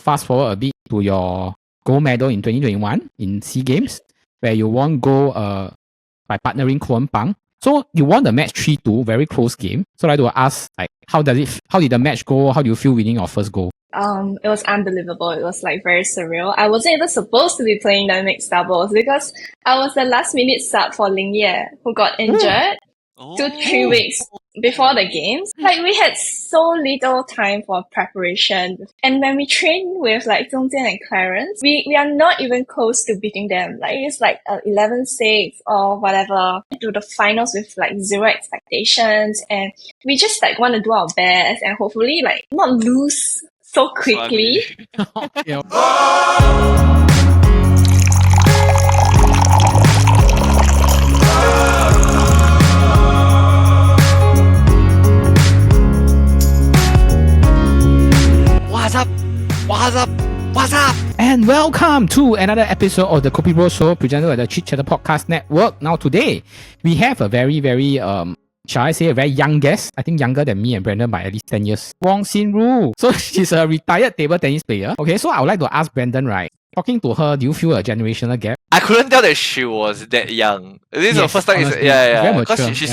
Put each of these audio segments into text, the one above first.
fast forward a bit to your gold medal in 2021 in SEA Games, where you won gold by partnering Koen Pang. So you won the match 3-2, very close game. So I'd like to ask, like, how did the match go? How do you feel winning your first goal? It was unbelievable. It was like very surreal. I wasn't even supposed to be playing the mixed doubles because I was the last minute sub for Ling Ye, who got injured 2-3 weeks before the games. Like, we had so little time for preparation. And when we train with like Zhongjian and Clarence, we are not even close to beating them. Like, it's like 11-6 or whatever. To the finals with like zero expectations. And we just like want to do our best and hopefully like not lose so quickly. Yeah. What's up? And welcome to another episode of the KopiBros Show presented by the Chit Chatter Podcast Network. Now today, we have a very, shall I say, a very young guest. I think younger than me and Brandon by at least 10 years. Wong Xin Ru. So she's a retired table tennis player. Okay, so I would like to ask Brandon, right? Talking to her, do you feel a generational gap? I couldn't tell that she was that young. This is the first time. Because she's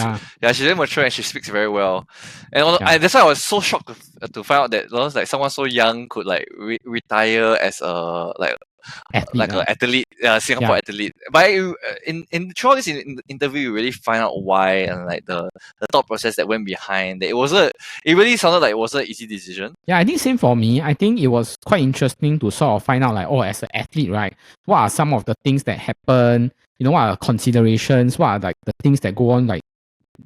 very mature and she speaks very well. And that's why I was so shocked to find out that like someone so young could like retire as a athlete, Singapore athlete. But in throughout this interview, you really find out why and like the thought process that went behind. It really sounded like it was an easy decision. Yeah, I think same for me. I think it was quite interesting to sort of find out like, as an athlete, right? What are some of the things that happen? You know, what are considerations? What are like the things that go on like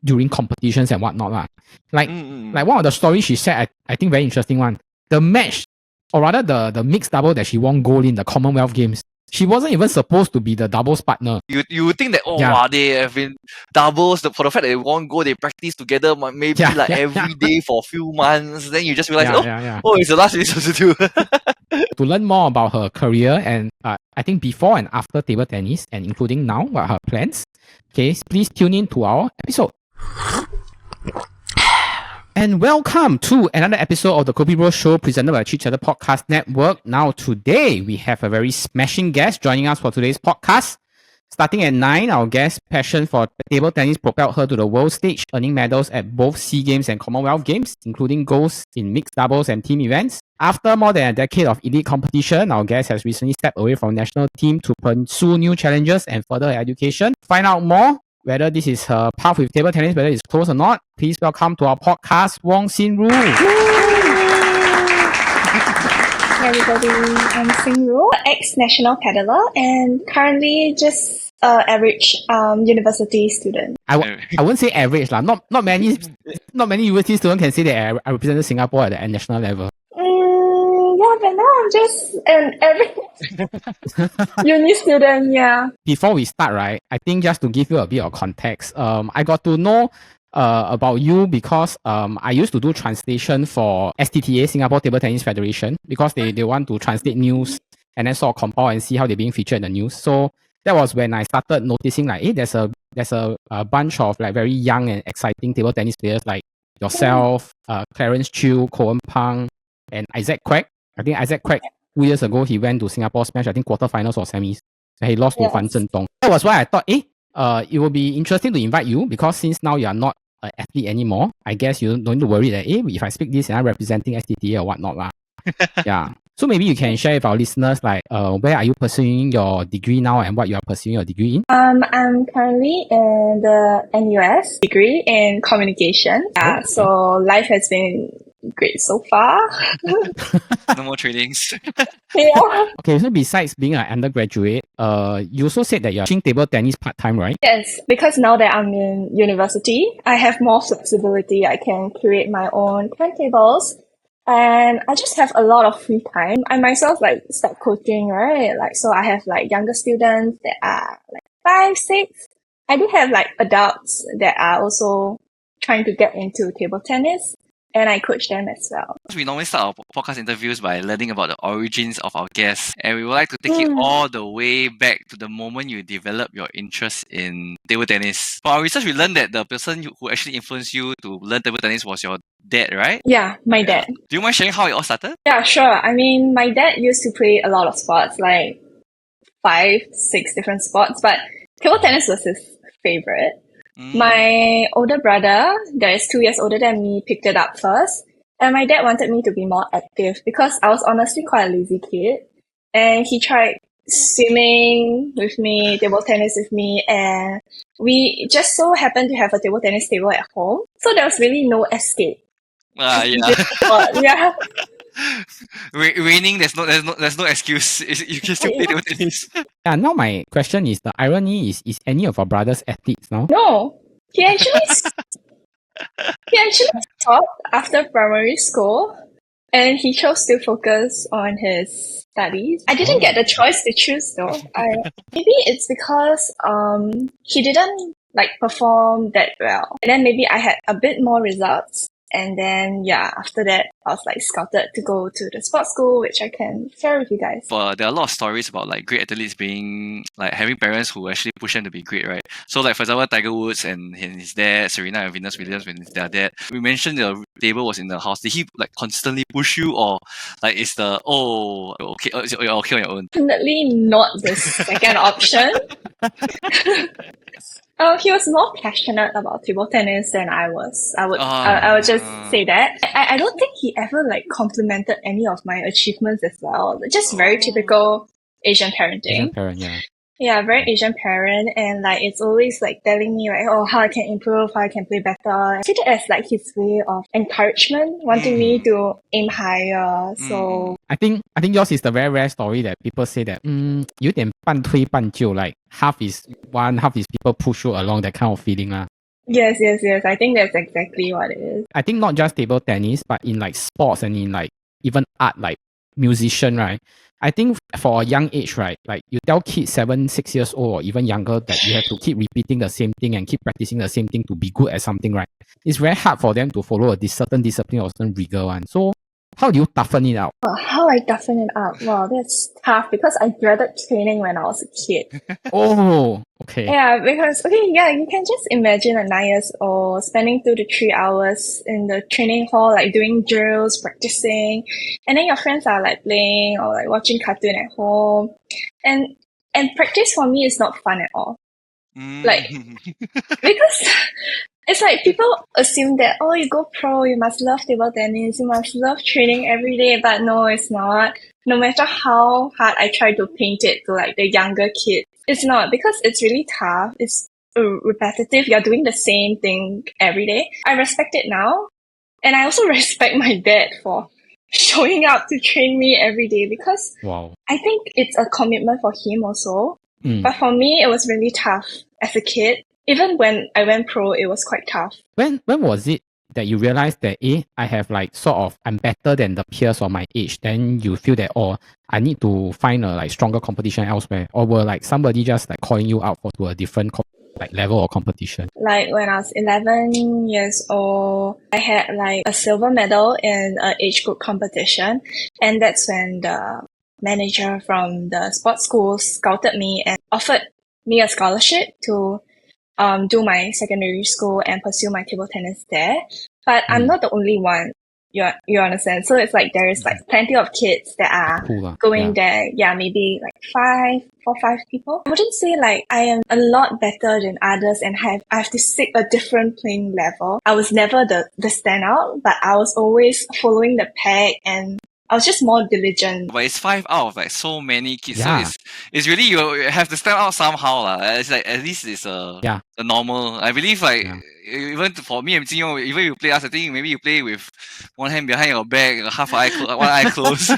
during competitions and whatnot lah? Like one of the stories she said, I think very interesting one. The match, or rather the mixed double that she won gold in the Commonwealth Games. She wasn't even supposed to be the doubles partner. You would think that they have been doubles for the fact that they won gold, they practice together maybe every day for a few months. Then you just realize it's the last minute substitute. To learn more about her career and I think before and after table tennis and including now, what are her plans? Okay, please tune in to our episode. And welcome to another episode of the KopiBros Show presented by the Chit Chatter Podcast Network. Now today, we have a very smashing guest joining us for today's podcast. Starting at 9, our guest's passion for table tennis propelled her to the world stage, earning medals at both SEA Games and Commonwealth Games, including golds in mixed doubles and team events. After more than a decade of elite competition, our guest has recently stepped away from national team to pursue new challenges and further her education. Find out more whether this is her path with table tennis, whether it's close or not. Please welcome to our podcast, Wong Xin Ru. Hi everybody, I'm Xin Ru, ex-national paddler and currently just average university student. I wouldn't say average lah. Not many university students can say that I represented Singapore at the national level. Yeah, but now I'm just an average uni student, yeah. Before we start, right, I think just to give you a bit of context, I got to know about you because I used to do translation for STTA, Singapore Table Tennis Federation, because they want to translate news and then sort of compile and see how they're being featured in the news. So that was when I started noticing like, there's a bunch of like very young and exciting table tennis players like yourself, Clarence Chew, Koen Pang, and Isaac Kwek. I think Isaac Kwek, 2 years ago, he went to Singapore Smash, I think quarterfinals or semis. And he lost to Fan Zhendong. That was why I thought, it would be interesting to invite you because since now you are not an athlete anymore, I guess you don't need to worry that, if I speak this and I'm representing STTA or whatnot lah. Yeah. So maybe you can share with our listeners, like, where are you pursuing your degree now and what you are pursuing your degree in? I'm currently in the NUS degree in communication. Yeah, so life has been great so far. No more trainings. Yeah. Okay, so besides being an undergraduate, you also said that you're teaching table tennis part-time, right? Yes, because now that I'm in university, I have more flexibility. I can create my own timetables and I just have a lot of free time. I myself like start coaching, right? Like, so I have like younger students that are like 5, 6. I do have like adults that are also trying to get into table tennis. and I coach them as well. We normally start our podcast interviews by learning about the origins of our guests, and we would like to take it all the way back to the moment you developed your interest in table tennis. For our research, we learned that the person who actually influenced you to learn table tennis was your dad, right? Yeah, my dad. Do you mind sharing how it all started? Yeah, sure. I mean, my dad used to play a lot of sports, like 5, 6 different sports, but table tennis was his favorite. My older brother, that is 2 years older than me, picked it up first. And my dad wanted me to be more active because I was honestly quite a lazy kid. And he tried swimming with me, table tennis with me, and we just so happened to have a table tennis table at home. So there was really no escape. Yeah. Raining, there's no excuse. You can still play table tennis. Yeah, now my question is, the irony is any of our brothers athletes now? No. He actually stopped after primary school and he chose to focus on his studies. I didn't get the choice to choose though. Maybe it's because he didn't perform that well. And then maybe I had a bit more results. And then, after that, I was scouted to go to the sports school, which I can share with you guys. There are a lot of stories about great athletes being having parents who actually push them to be great, right? So for example, Tiger Woods and his dad, Serena and Venus Williams, when their dad, we mentioned the table was in the house. Did he constantly push you, or is the okay you're okay on your own? Definitely not the second option. He was more passionate about table tennis than I was. I would just say that. I don't think he ever complimented any of my achievements as well. Just very typical Asian parenting. Asian parent, yeah. Yeah, very Asian parent, and it's always telling me how I can improve, how I can play better. I see it as his way of encouragement, wanting me to aim higher. So I think yours is the very rare story that people say that 有点半推半就, half is one, half is people push you along, that kind of feeling lah. Yes. I think that's exactly what it is. I think not just table tennis, but in sports and in even art, musician, right? I think for a young age, right, you tell kids 7, 6 years old or even younger that you have to keep repeating the same thing and keep practicing the same thing to be good at something, right? It's very hard for them to follow a certain discipline or certain rigor one. So how do you toughen it out? How I toughen it out? Wow, that's tough because I dreaded training when I was a kid. Oh, okay. Yeah, because, you can just imagine a 9 years old spending 2 to 3 hours in the training hall, doing drills, practicing, and then your friends are playing or watching cartoon at home. And practice for me is not fun at all. Because it's people assume that, you go pro, you must love table tennis, you must love training every day, but no, it's not. No matter how hard I try to paint it to the younger kids, it's not, because it's really tough. It's repetitive. You're doing the same thing every day. I respect it now. And I also respect my dad for showing up to train me every day because I think it's a commitment for him also. But for me, it was really tough as a kid. Even when I went pro, it was quite tough. When was it that you realized that I have I'm better than the peers of my age? Then you feel that I need to find a stronger competition elsewhere, or were somebody just calling you out to a different level or competition? When I was 11 years old, I had a silver medal in an age group competition, and that's when the manager from the sports school scouted me and offered me a scholarship to do my secondary school and pursue my table tennis there. But I'm not the only one, you understand? So it's there is plenty of kids that are going there. Yeah, maybe 4 or 5 people. I wouldn't say I am a lot better than others and I have to seek a different playing level. I was never the standout, but I was always following the pack and I was just more diligent. But it's 5 out of so many kids. Yeah. So it's really, you have to stand out somehow. It's at least it's a normal. I believe even for me and Jingyong, even you play us, I think maybe you play with one hand behind your back, one eye closed.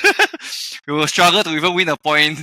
You will struggle to even win a point.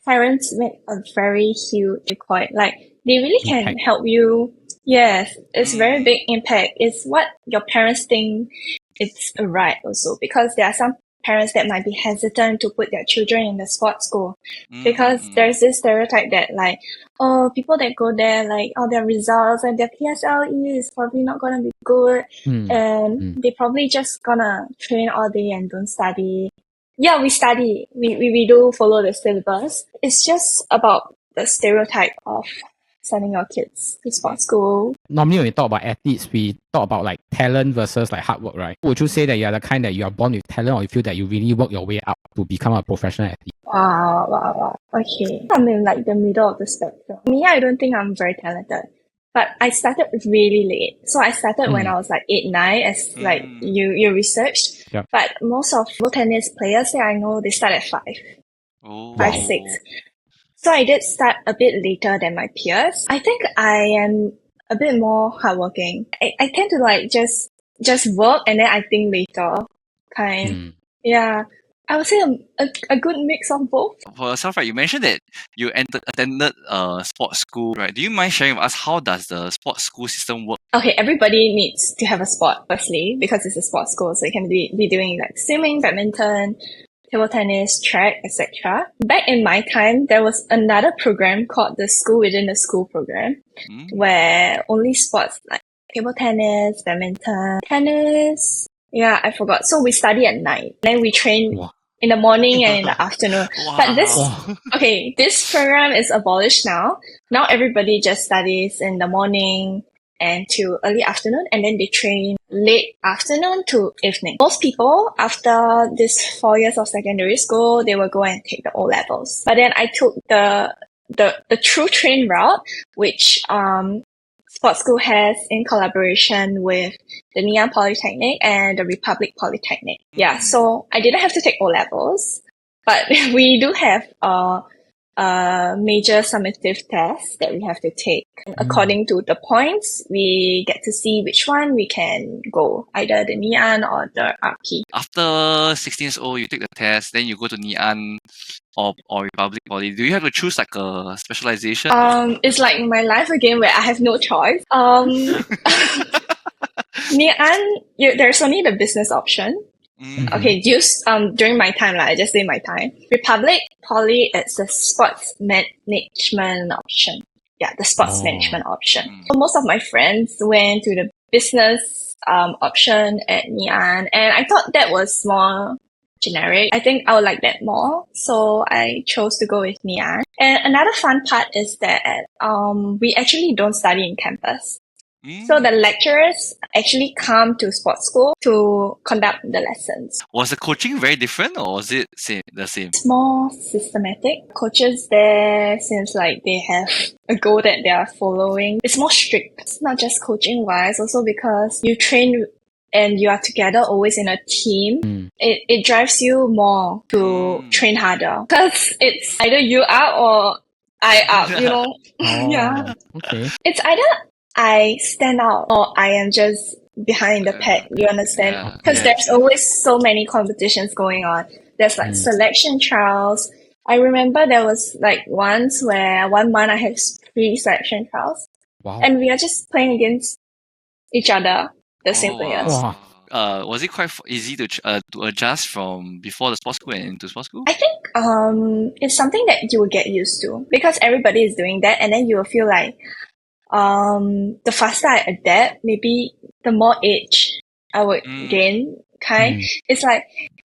Parents make a very huge point. They really can help you. Yes, it's very big impact. It's what your parents think it's right also, because there are some parents that might be hesitant to put their children in the sports school because there's this stereotype that like, oh, people that go there, like, oh, their results and their PSLE is probably not gonna be good, and they probably just gonna train all day and don't study. Yeah, we study. We do follow the syllabus. It's just about the stereotype of sending your kids to sports school. Normally when we talk about athletes, we talk about like talent versus like hard work, right? Would you say that you are the kind that you are born with talent, or you feel that you really work your way up to become a professional athlete? Wow. Okay. I'm in like the middle of the spectrum. Me, I don't think I'm very talented. But I started really late. So I started when I was like 8, 9 as like you researched. Yep. But most of table tennis players that I know, they start at 5. Oh. 5, 6. So I did start a bit later than my peers. I think I am a bit more hardworking. I tend to like just work and then I think later kind. Yeah. I would say a good mix of both. For yourself, right, you mentioned that you attended sports school, right? Do you mind sharing with us how does the sports school system work? Okay, everybody needs to have a sport, firstly, because it's a sports school. So you can be doing like swimming, badminton, table tennis, track, etc. Back in my time, there was another program called the School Within the School program, where only sports like table tennis, badminton, tennis. Yeah, I forgot. So we study at night. Then we train in the morning and in the afternoon. But this program is abolished now. Now everybody just studies in the morning and to early afternoon, and then they train late afternoon to evening. Most people, after this 4 years of secondary school, they will go and take the O-levels. But then I took the true train route, which sports school has in collaboration with the Ngee Polytechnic and the Republic Polytechnic. Yeah, so I didn't have to take O-levels, but we do have a major summative test that we have to take. According to the points, we get to see which one we can go, either the Ngee or the RP. After 16 years old, you take the test, then you go to Ngee or Republic Poly. Do you have to choose like a specialization? It's like my life again where I have no choice. Ngee, there's only the business option. Okay, during my time, I just say my time. Republic Poly, it's the sports management option. Yeah, the sports management option. So most of my friends went to the business option at Ngee, and I thought that was more generic. I think I would like that more, so I chose to go with Ngee. And another fun part is that we actually don't study in campus. So the lecturers actually come to sports school to conduct the lessons. Was the coaching very different, or was it the same? It's more systematic. Coaches there seems like they have a goal that they are following. It's more strict. It's not just coaching wise, also because you train and you are together always in a team. It drives you more to train harder, because it's either you up or I up, you know. Yeah. Okay. It's either I stand out or I am just behind the pack, you understand? Because there's always so many competitions going on. There's like selection trials. I remember there was like once where 1 month I had 3 selection trials. Wow. And we are just playing against each other, the same players. Wow. Was it quite easy to adjust from before the sports school and into sports school? I think it's something that you will get used to, because everybody is doing that, and then you will feel like the faster I adapt, maybe the more age I would gain kind. It's like,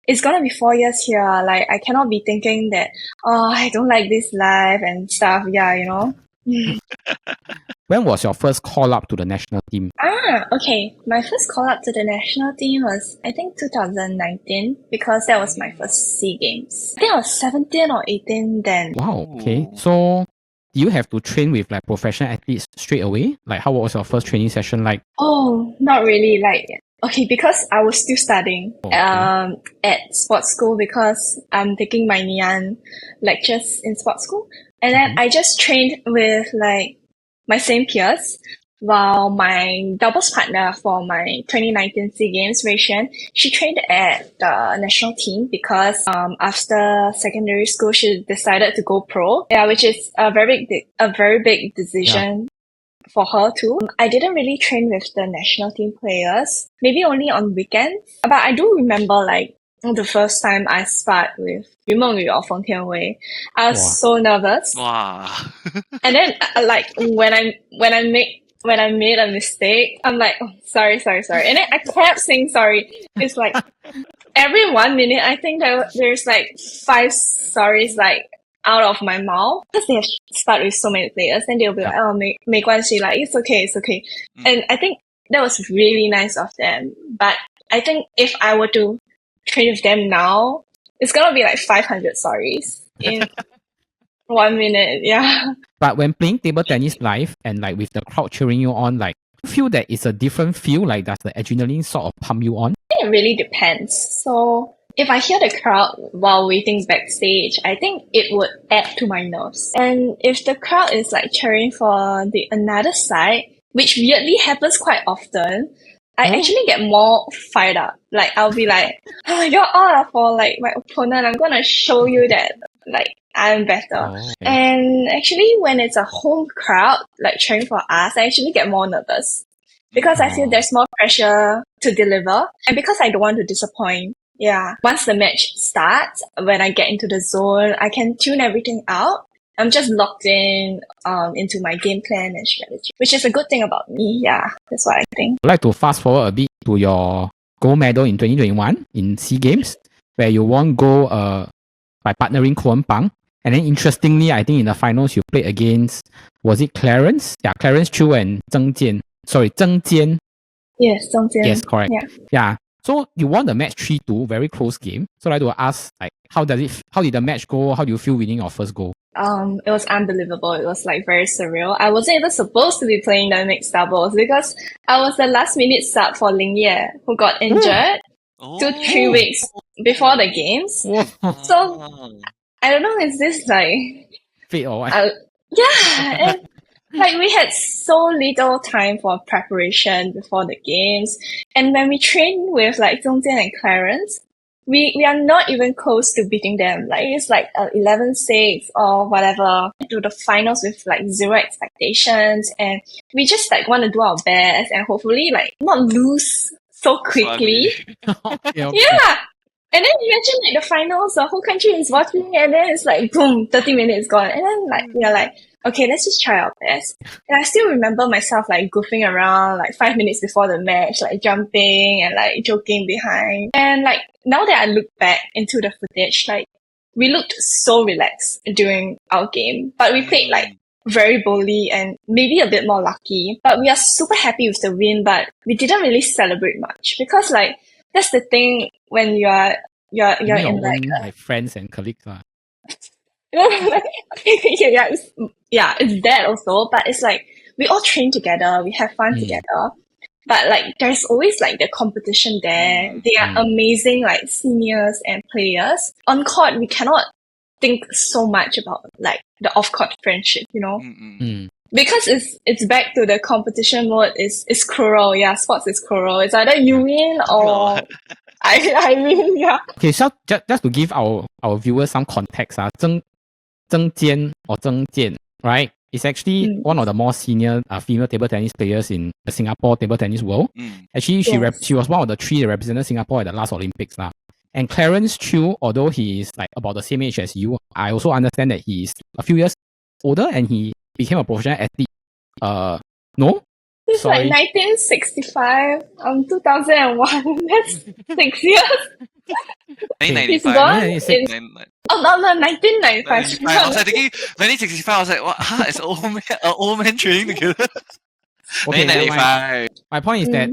it's gonna be 4 years here. Like, I cannot be thinking that, oh, I don't like this life and stuff. Yeah, you know. When was your first call up to the national team? Okay. My first call up to the national team was, I think, 2019, because that was my first SEA Games. I think I was 17 or 18 then. Wow. Okay. So, do you have to train with like professional athletes straight away? Like, how was your first training session like? Oh, not really. Like, okay, because I was still studying at sports school, because I'm taking my Ngee lectures in sports school. And then I just trained with like my same peers, while my doubles partner for my 2019 SEA Games, Rachel, she trained at the national team because after secondary school she decided to go pro. Yeah, which is a very big decision for her too. I didn't really train with the national team players, maybe only on weekends. But I do remember like the first time I sparred with Yu Mengyu or Feng Tianwei. I was so nervous. Wow. And then like when I made a mistake, I'm like, oh, sorry. And then I kept saying sorry. It's like every 1 minute, I think there's like 5 sorries like out of my mouth because they have sparred with so many players. Then they'll be like, oh, 没关系, like it's okay. And I think that was really nice of them. But I think if I were to train with them now, it's gonna be like 500 sorries in 1 minute. Yeah. But when playing table tennis live and like with the crowd cheering you on, like you feel that it's a different feel. Like does the adrenaline sort of pump you on? It really depends. So if I hear the crowd while waiting backstage, I think it would add to my nerves. And if the crowd is like cheering for the another side, which weirdly happens quite often, I actually get more fired up. Like I'll be like, oh, you're all for like my opponent. I'm gonna show you that like I'm better. Okay. And actually when it's a home crowd like cheering for us, I actually get more nervous. Because I feel there's more pressure to deliver and because I don't want to disappoint. Yeah. Once the match starts, when I get into the zone, I can tune everything out. I'm just locked in into my game plan and strategy, which is a good thing about me. Yeah, that's what I think. I'd like to fast forward a bit to your gold medal in 2021 in SEA Games, where you won gold by partnering Koen Pang. And then interestingly, I think in the finals you played against, was it Clarence? Yeah, Clarence Chu and Zheng Jian. Sorry, Zheng Jian. Yes, Zheng Jian. Yes, correct. Yeah. So you won the match 3-2, very close game. So I'd like to ask, like, how did the match go? How do you feel winning your first goal? It was unbelievable. It was like very surreal. I wasn't even supposed to be playing the mixed doubles because I was the last minute sub for Ling Ye, who got injured 2-3 weeks before the games. So I don't know, is this like fate or what? Yeah, and like we had so little time for preparation before the games, and when we train with like Zhong Jian and Clarence, we are not even close to beating them. Like it's like 11-6 or whatever. To the finals with like zero expectations, and we just like want to do our best and hopefully like not lose so quickly. Okay. Yeah. And then imagine like the finals, the whole country is watching, and then it's like boom, 30 minutes gone, and then like we are like, okay, let's just try our best. And I still remember myself like goofing around like 5 minutes before the match, like jumping and like joking behind. And like now that I look back into the footage, like we looked so relaxed during our game, but we played like very boldly and maybe a bit more lucky. But we are super happy with the win, but we didn't really celebrate much because like that's the thing when you're in like friends and colleagues. It's that also, but it's like we all train together, we have fun together, but like there's always like the competition there. They are amazing like seniors and players. On court we cannot think so much about like the off-court friendship, you know. Because it's back to the competition mode. It's cruel. Yeah, sports is cruel. It's either you win or I win. Yeah. Okay, so just to give our viewers some context, Zheng Jian or Zheng Jian, right? Is actually one of the more senior female table tennis players in the Singapore table tennis world. Actually, she was one of the 3 that represented Singapore at the last Olympics. And Clarence Chu, although he is like about the same age as you, I also understand that he is a few years older and he became a professional athlete. No? It's like 1965, 2001. That's 6 years. 1995. Oh, no, 1995. I was like thinking 1965. I was like, what? It's old man training together. Okay, 1995. my point is that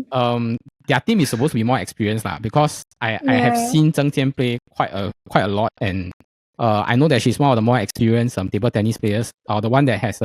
their team is supposed to be more experienced because I have seen Zheng Jian play quite a lot, and I know that she's one of the more experienced table tennis players, the one that has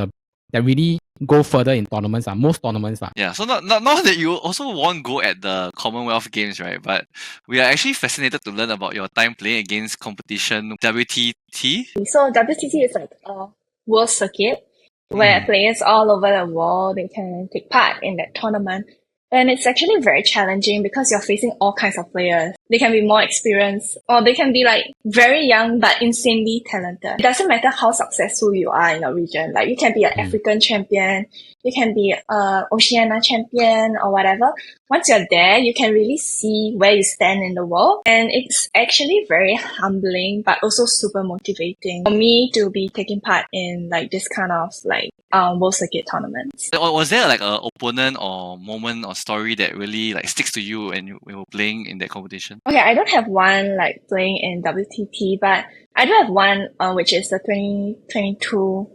that really go further in tournaments, most tournaments. Yeah, so not that you also won gold at the Commonwealth Games, right? But we are actually fascinated to learn about your time playing against competition WTT. So WTT is like a world circuit where players all over the world, they can take part in that tournament. And it's actually very challenging because you're facing all kinds of players. They can be more experienced or they can be like very young but insanely talented. It doesn't matter how successful you are in a region. Like you can be an African champion, you can be a Oceania champion or whatever. Once you're there, you can really see where you stand in the world. And it's actually very humbling but also super motivating for me to be taking part in like this kind of like World Circuit tournaments. Was there like an opponent or moment or story that really like sticks to you when you were playing in that competition? Okay, I don't have one like playing in WTT, but I do have one which is the 2022,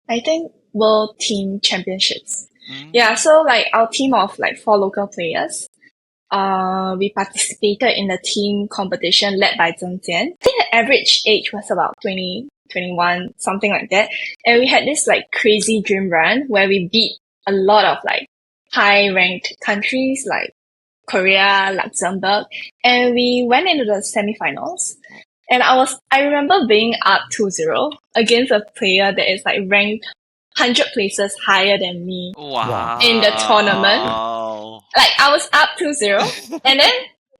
I think, World Team Championships. Yeah, so like our team of like 4 local players, we participated in the team competition led by Zheng Jian. I think the average age was about 20, 21, something like that. And we had this like crazy dream run where we beat a lot of like high ranked countries like Korea, Luxembourg, and we went into the semifinals. And I remember being up 2-0 against a player that is like ranked 100 places higher than me in the tournament. Like I was up 2-0 and then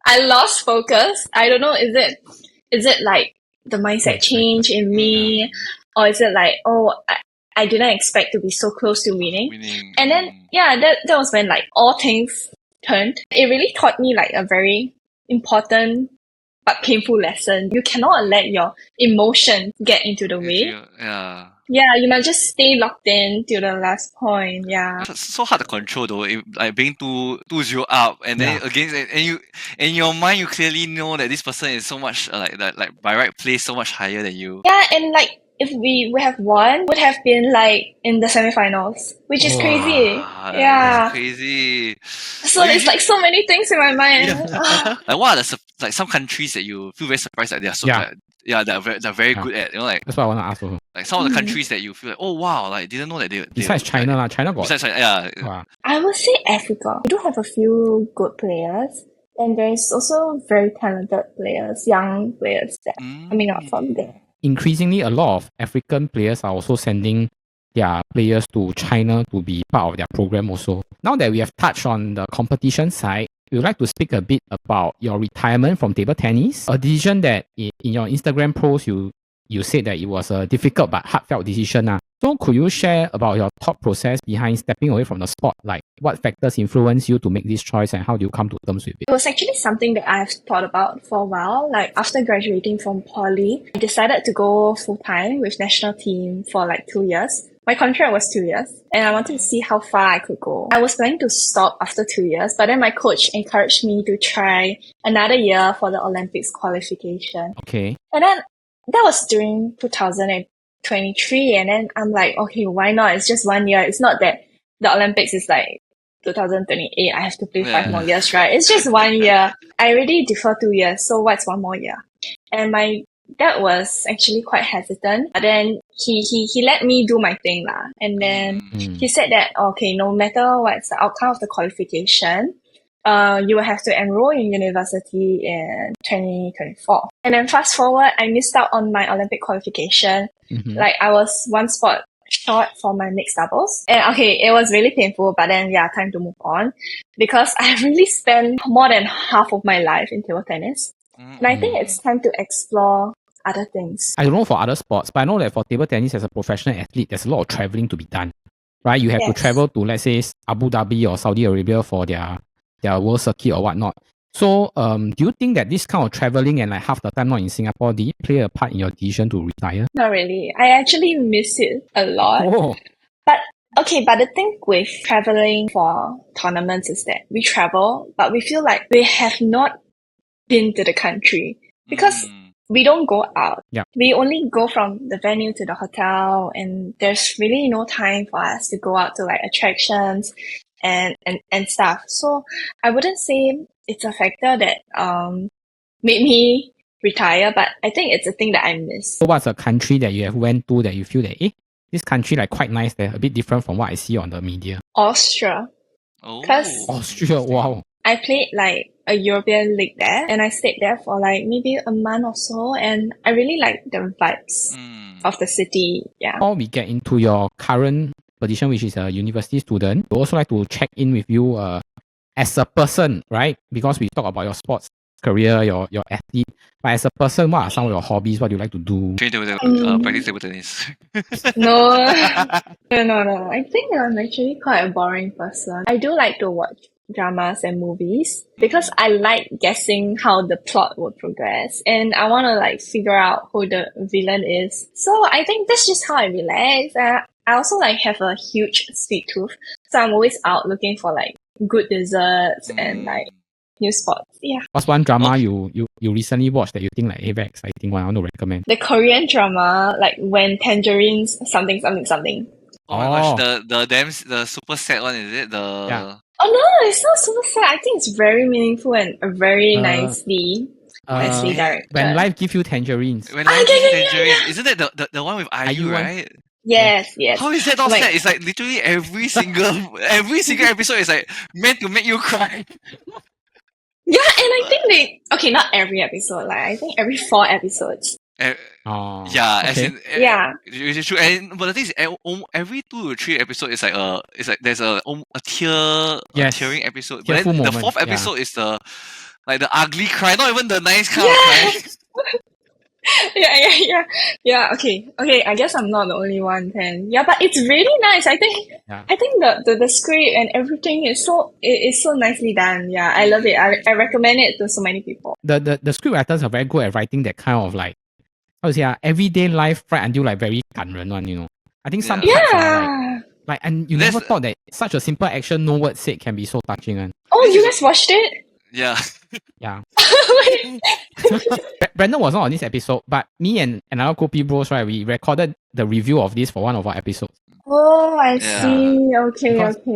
I lost focus. I don't know, is it like the mindset change in me, or is it like, I didn't expect to be so close to winning. And then that was when like all things turned. It really taught me like a very important but painful lesson. You cannot let your emotions get into the way. Yeah, you must just stay locked in till the last point. Yeah. It's so hard to control though. Like being 2-0 up and then against and you in your mind you clearly know that this person is so much like by right place so much higher than you. Yeah, and like if we would have won, would have been like in the semifinals, which is crazy. That's crazy. So it's like so many things in my mind. Like what are like some countries that you feel very surprised that they are so they're very good at, you know, like that's what I want to ask. Like some of the countries that you feel like, oh wow, like didn't know that they besides China, like, China got. Besides China, Wow. I would say Africa. We do have a few good players, and there's also very talented players, young players that are coming out from there. Increasingly, a lot of African players are also sending their players to China to be part of their program also. Now that we have touched on the competition side, we would like to speak a bit about your retirement from table tennis, a decision that in your Instagram post you said that it was a difficult but heartfelt decision. So could you share about your thought process behind stepping away from the sport? Like what factors influence you to make this choice and how do you come to terms with it? It was actually something that I've thought about for a while. Like after graduating from poly, I decided to go full-time with national team for like 2 years. My contract was 2 years and I wanted to see how far I could go. I was planning to stop after 2 years, but then my coach encouraged me to try another year for the Olympics qualification. Okay. And then that was during 2023, and then I'm like, okay, why not? It's just 1 year. It's not that the Olympics is like 2028. I have to play 5 more years, right? It's just 1 year. I already defer 2 years, so what's 1 more year? And my dad was actually quite hesitant, but then he let me do my thing lah. And then he said that, okay, no matter what's the outcome of the qualification, you will have to enroll in university in 2024. And then fast forward, I missed out on my Olympic qualification. Like I was 1 spot short for my mixed doubles. And okay, it was really painful, but then time to move on because I really spent more than half of my life in table tennis. And I think it's time to explore other things. I don't know for other sports, but I know that for table tennis as a professional athlete, there's a lot of traveling to be done, right? You have to travel to, let's say, Abu Dhabi or Saudi Arabia for their World Circuit or whatnot. So, do you think that this kind of traveling and like half the time not in Singapore, did it play a part in your decision to retire? Not really. I actually miss it a lot. But the thing with traveling for tournaments is that we travel, but we feel like we have not been to the country because we don't go out. We only go from the venue to the hotel, and there's really no time for us to go out to like attractions and stuff. So I wouldn't say it's a factor that made me retire, but I think it's a thing that I miss. So what's a country that you have went to that you feel that this country like quite nice, they're a bit different from what I see on the media? Austria. Austria, wow. I played like a European league there, and I stayed there for like maybe a month or so, and I really like the vibes of the city. Before we get into your current position, which is a university student, we also like to check in with you as a person, right? Because we talk about your sports career, your athlete, but as a person, what are some of your hobbies? What do you like to do? Practice table tennis. No, no. I think I'm actually quite a boring person. I do like to watch dramas and movies because I like guessing how the plot will progress and I want to like figure out who the villain is. So I think that's just how I relax. I also like have a huge sweet tooth, so I'm always out looking for like good desserts and like new spots. Yeah. What's one drama you recently watched that you think like, hey, very exciting one I want to recommend? The Korean drama, like when tangerines something. Oh my gosh, the super sad one, is it? Oh no, it's not super sad. I think it's very meaningful and very nicely directed. When life gives you tangerines. When life gives you tangerines. Isn't that the one with IU, right? Yes. How is that not sad? It's like literally every single episode is like meant to make you cry. Yeah, and I think not every episode, like I think every 4 episodes. Yeah, okay. Which is true. But the thing is, every 2 to 3 episodes is like there's a tearing episode. But then the 4th episode is the ugly cry, not even the nice kind of cry. Yeah. Okay. I guess I'm not the only one then. Yeah, but it's really nice. I think the script and everything is so nicely done. Yeah, I love it. I recommend it to so many people. The script writers are very good at writing that kind of like, how to say, everyday life right until like very 感人 one, you know. I think some parts are like and you never thought that such a simple action, no word said, can be so touching. And oh, you guys watched it? Yeah. Brandon was not on this episode, but me and another KopiBros, right, we recorded the review of this for one of our episodes. Oh, I see. Okay.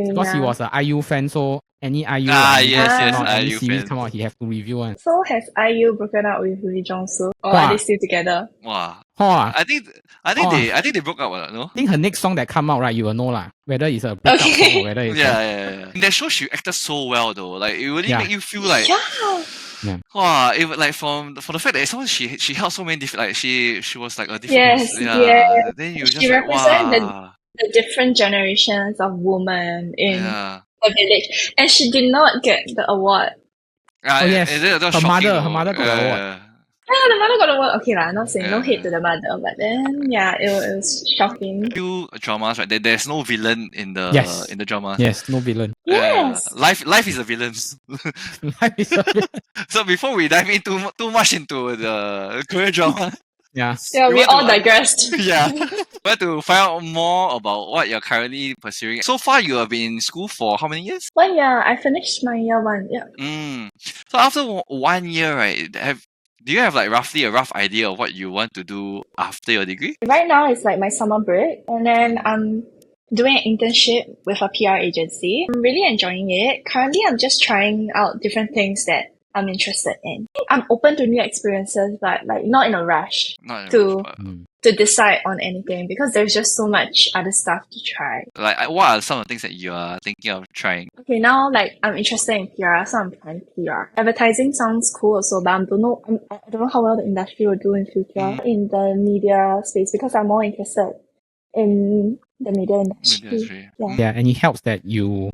Because he was an IU fan, so any IU IU series fan come out, he have to review one. So has IU broken up with Lee Jong-soo, or are they still together? Wow. I think they broke up, no? I think her next song that come out, right, you will know lah, whether it's a breakup song or whether it's In that show, she acted so well though. Like it really make you feel like wow, it like from the fact that she held so many different, like she was like a different then you just represent the different generations of women in the village, and she did not get the award. Yes, her mother got the award. Yeah, the mother got the award. Okay lah, not saying no hate to the mother, but then it was shocking. Few dramas, right? There's no villain in the drama. Yes, no villain. Yes, life is a villain. Life is a villain. So before we dive into too much into the Korean drama. Yeah, we all digressed. We want to find out more about what you're currently pursuing. So far, you have been in school for how many years? 1 year. I finished my year 1. Yeah. So after 1 year, right? Do you have like roughly a rough idea of what you want to do after your degree? Right now, it's like my summer break, and then I'm doing an internship with a PR agency. I'm really enjoying it. Currently, I'm just trying out different things that I'm interested in. I'm open to new experiences, but like not in a rush to decide on anything because there's just so much other stuff to try. Like, what are some of the things that you are thinking of trying? Okay, now like I'm interested in PR, so I'm trying PR. Advertising sounds cool also, but I don't know how well the industry will do in future in the media space because I'm more interested in the media industry. Yeah, and it helps that you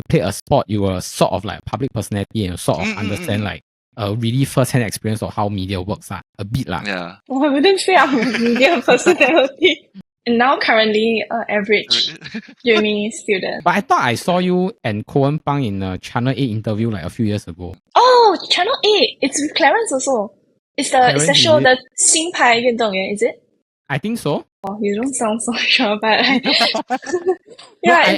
play a sport, you are sort of like a public personality and you sort of understand like a really first-hand experience of how media works a bit lah. Yeah. Oh, I wouldn't say I'm a media personality. And now currently average uni student. But I thought I saw you and Cohen Pang in a Channel 8 interview like a few years ago. Oh, Channel 8. It's with Clarence also. It's the show, the 新派运动员, is it? I think so. Oh, you don't sound so sure, but I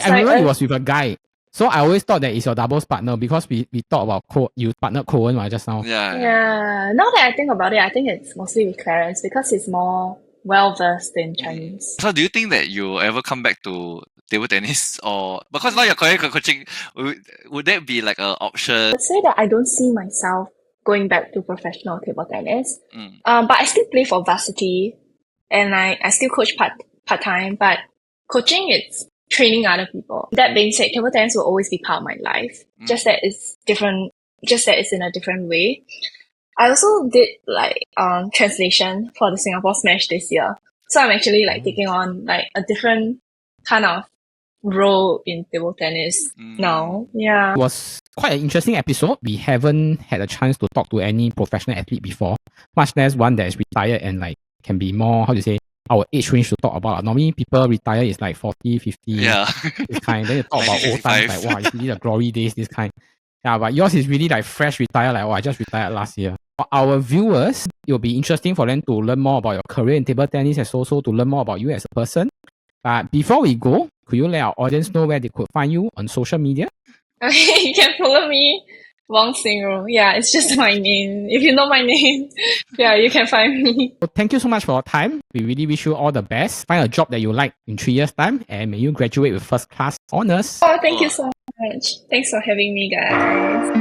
remember it was with a guy. So I always thought that it's your doubles partner because we talked about you partnered Cohen right, just now. Yeah. Now that I think about it, I think it's mostly with Clarence because he's more well-versed in Chinese. So do you think that you'll ever come back to table tennis, or because now you're coaching, would that be like an option? I'd say that I don't see myself going back to professional table tennis. But I still play for varsity and I still coach part-time, but coaching, it's training other people. That being said, table tennis will always be part of my life. Just that it's different, just that it's in a different way. I also did like translation for the Singapore Smash this year. So I'm actually like taking on like a different kind of role in table tennis now. Yeah. It was quite an interesting episode. We haven't had a chance to talk to any professional athlete before, much less one that is retired and like can be more, how to say, our age range to talk about. Normally people retire is like 40, 50, this kind. Then you talk about old times, like, wow, it's really the glory days, this kind. Yeah, but yours is really like fresh retire, like, oh, I just retired last year. For our viewers, it will be interesting for them to learn more about your career in table tennis and also to learn more about you as a person. But before we go, could you let our audience know where they could find you on social media? Okay, you can follow me, Wong Xin Ru. Yeah, it's just my name. If you know my name, yeah, you can find me. So thank you so much for your time. We really wish you all the best. Find a job that you like in 3 years' time, and may you graduate with first class honors. Oh, thank you so much. Thanks for having me, guys.